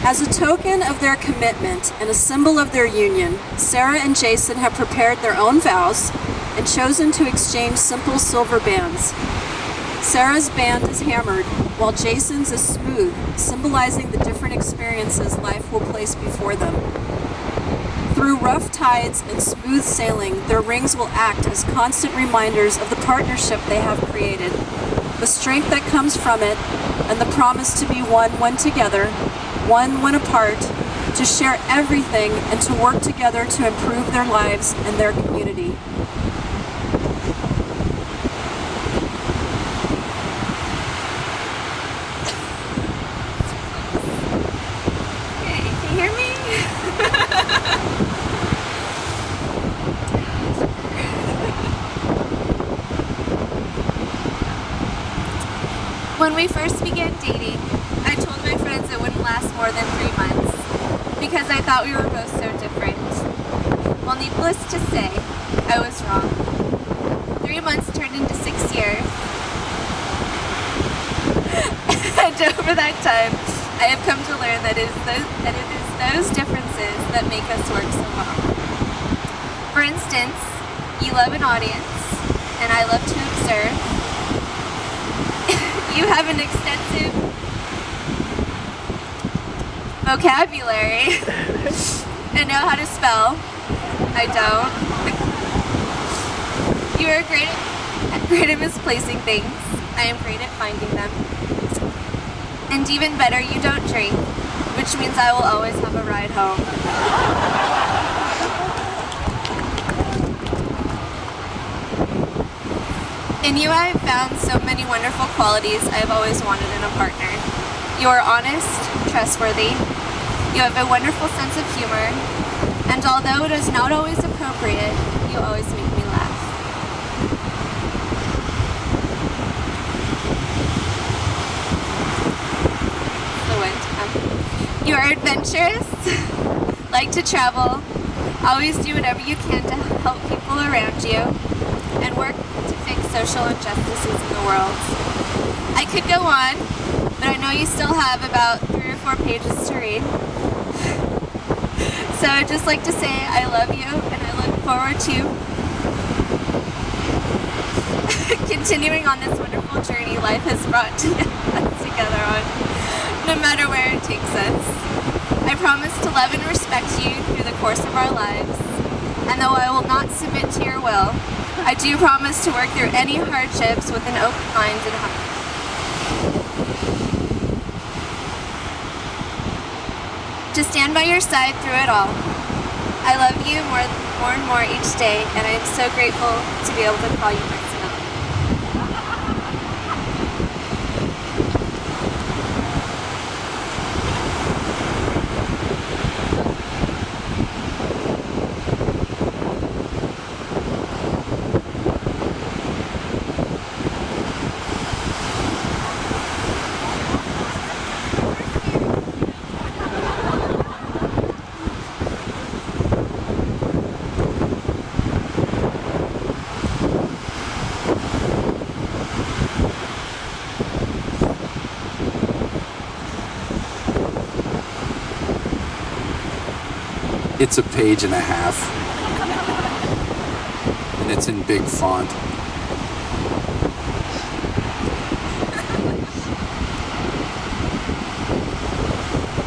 As a token of their commitment and a symbol of their union, Sarah and Jason have prepared their own vows and chosen to exchange simple silver bands. Sarah's band is hammered, while Jason's is smooth, symbolizing the different experiences life will place before them. Through rough tides and smooth sailing, their rings will act as constant reminders of the partnership they have created, the strength that comes from it, and the promise to be one when together, one when apart, to share everything and to work together to improve their lives and their community. When we first began dating, I told my friends it wouldn't last more than 3 months because I thought we were both so different. Well, needless to say, I was wrong. 3 months turned into 6 years. And over that time, I have come to learn that it is those differences that make us work so well. For instance, you love an audience, and I love to observe. You have an extensive vocabulary and know how to spell. I don't. You are great at misplacing things. I am great at finding them. And even better, you don't drink, which means I will always have a ride home. In you, I have found so many wonderful qualities I have always wanted in a partner. You are honest, trustworthy, you have a wonderful sense of humor, and although it is not always appropriate, you always make me laugh. You are adventurous, like to travel, always do whatever you can to help people around you, and work to fix social injustices in the world. I could go on, but I know you still have about 3 or 4 pages to read. So I'd just like to say I love you, and I look forward to continuing on this wonderful journey life has brought us together on, no matter where it takes us. I promise to love and respect you through the course of our lives, and though I will not submit to your will, I do promise to work through any hardships with an open mind and heart. To stand by your side through it all. I love you more and more each day, and I am so grateful to be able to call you my son. It's a page and a half, and it's in big font.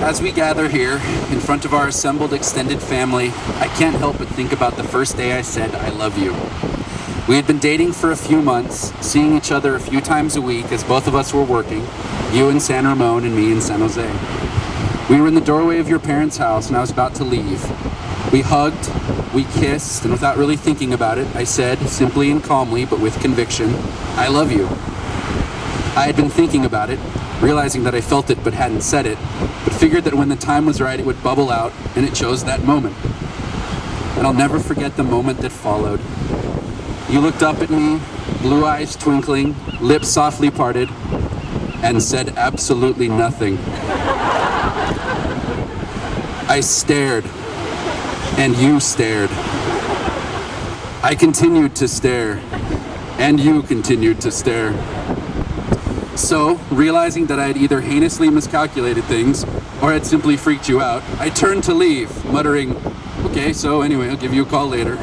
As we gather here in front of our assembled extended family, I can't help but think about the first day I said, "I love you." We had been dating for a few months, seeing each other a few times a week as both of us were working, you in San Ramon and me in San Jose. We were in the doorway of your parents' house and I was about to leave. We hugged, we kissed, and without really thinking about it, I said, simply and calmly, but with conviction, "I love you." I had been thinking about it, realizing that I felt it but hadn't said it, but figured that when the time was right it would bubble out, and it chose that moment. And I'll never forget the moment that followed. You looked up at me, blue eyes twinkling, lips softly parted, and said absolutely nothing. I stared, and you stared. I continued to stare, and you continued to stare. So, realizing that I had either heinously miscalculated things or had simply freaked you out, I turned to leave, muttering, "Okay, so anyway, I'll give you a call later."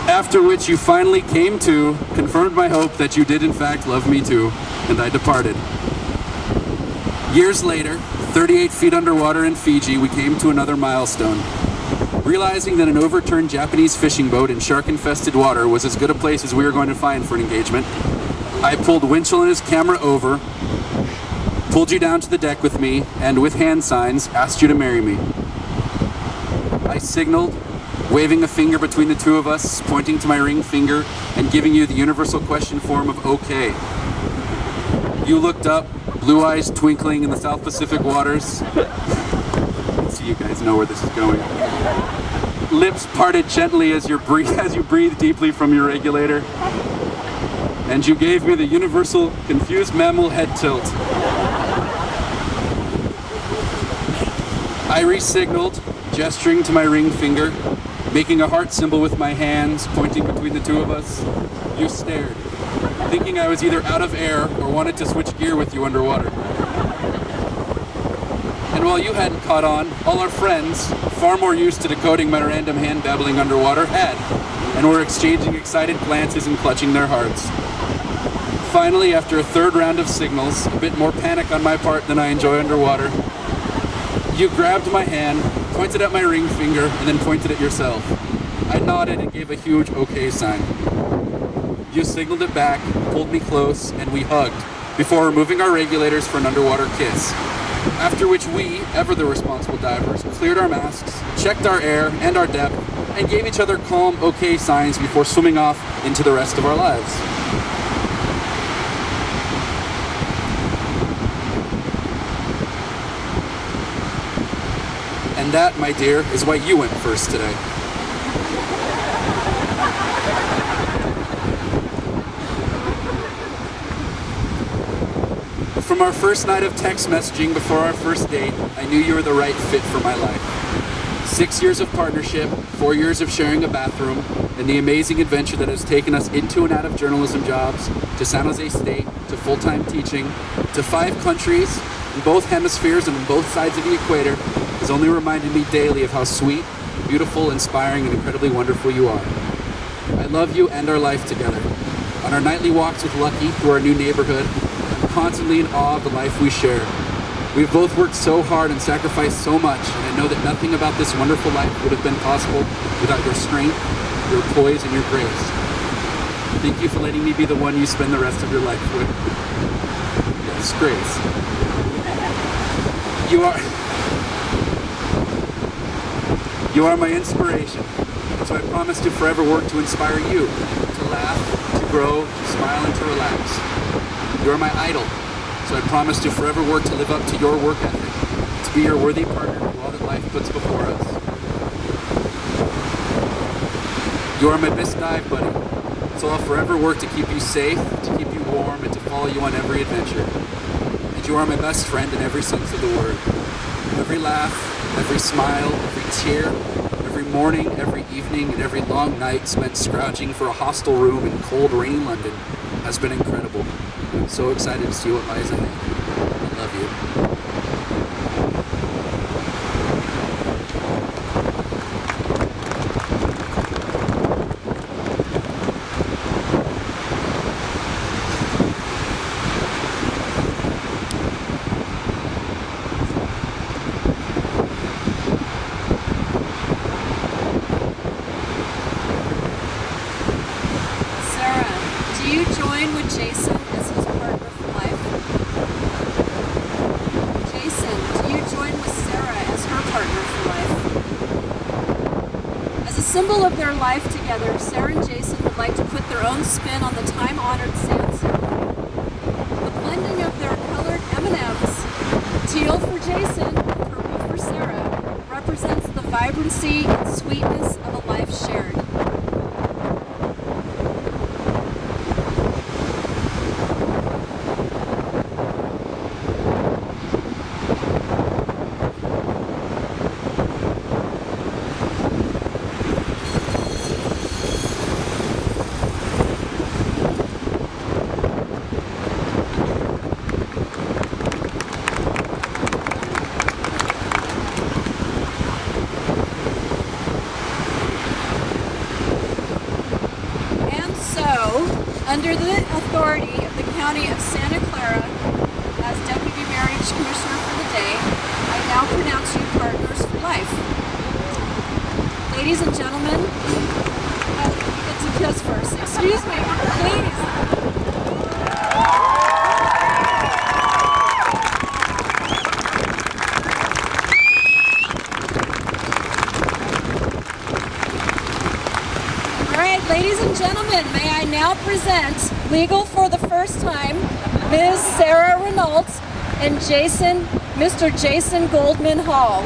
After which you finally came to, confirmed my hope that you did in fact love me too, and I departed. Years later, 38 feet underwater in Fiji, we came to another milestone. Realizing that an overturned Japanese fishing boat in shark-infested water was as good a place as we were going to find for an engagement, I pulled Winchell and his camera over, pulled you down to the deck with me, and with hand signs, asked you to marry me. I signaled, waving a finger between the two of us, pointing to my ring finger, and giving you the universal question form of okay. You looked up, blue eyes twinkling in the South Pacific waters. So you guys know where this is going. Lips parted gently as you breathe deeply from your regulator. And you gave me the universal confused mammal head tilt. I re-signaled, gesturing to my ring finger, making a heart symbol with my hands, pointing between the two of us. You stared, thinking I was either out of air or wanted to switch gear with you underwater. And while you hadn't caught on, all our friends, far more used to decoding my random hand babbling underwater, had, and were exchanging excited glances and clutching their hearts. Finally, after a third round of signals, a bit more panic on my part than I enjoy underwater, you grabbed my hand, pointed at my ring finger, and then pointed at yourself. I nodded and gave a huge okay sign. You signaled it back, pulled me close, and we hugged, before removing our regulators for an underwater kiss. After which we, ever the responsible divers, cleared our masks, checked our air and our depth, and gave each other calm okay signs before swimming off into the rest of our lives. And that, my dear, is why you went first today. From our first night of text messaging before our first date, I knew you were the right fit for my life. 6 years of partnership, 4 years of sharing a bathroom, and the amazing adventure that has taken us into and out of journalism jobs, to San Jose State, to full-time teaching, to 5 countries, in both hemispheres and on both sides of the equator, has only reminded me daily of how sweet, beautiful, inspiring, and incredibly wonderful you are. I love you and our life together. On our nightly walks with Lucky through our new neighborhood, I'm constantly in awe of the life we share. We've both worked so hard and sacrificed so much, and I know that nothing about this wonderful life would have been possible without your strength, your poise, and your grace. Thank you for letting me be the one you spend the rest of your life with. Yes, Grace. You are my inspiration, and so I promise to forever work to inspire you, to laugh, to grow, to smile, and to relax. You are my idol, so I promise to forever work to live up to your work ethic, to be your worthy partner to all that life puts before us. You are my best dive buddy, so I'll forever work to keep you safe, to keep you warm, and to follow you on every adventure. And you are my best friend in every sense of the word. Every laugh, every smile, every tear, every morning, every evening, and every long night spent scrounging for a hostel room in cold, rainy London has been incredible. I'm so excited to see what lies ahead. I love you. Do you join with Jason as his partner for life? Jason, do you join with Sarah as her partner for life? As a symbol of their life together, Sarah and Jason would like to put their own spin on the time-honored sand ceremony. The blending of their colored M&Ms, teal for Jason, purple for Sarah, represents the vibrancy and sweetness of a life shared. under the authority of the County of Santa Clara as Deputy Marriage Commissioner for the day, I now pronounce you partners for life. Ladies and gentlemen, you get to kiss first. Excuse me, please. All right, ladies and gentlemen, may I now present, legal for the first time, Ms. Sarah Renault and Mr. Jason Goldman Hall.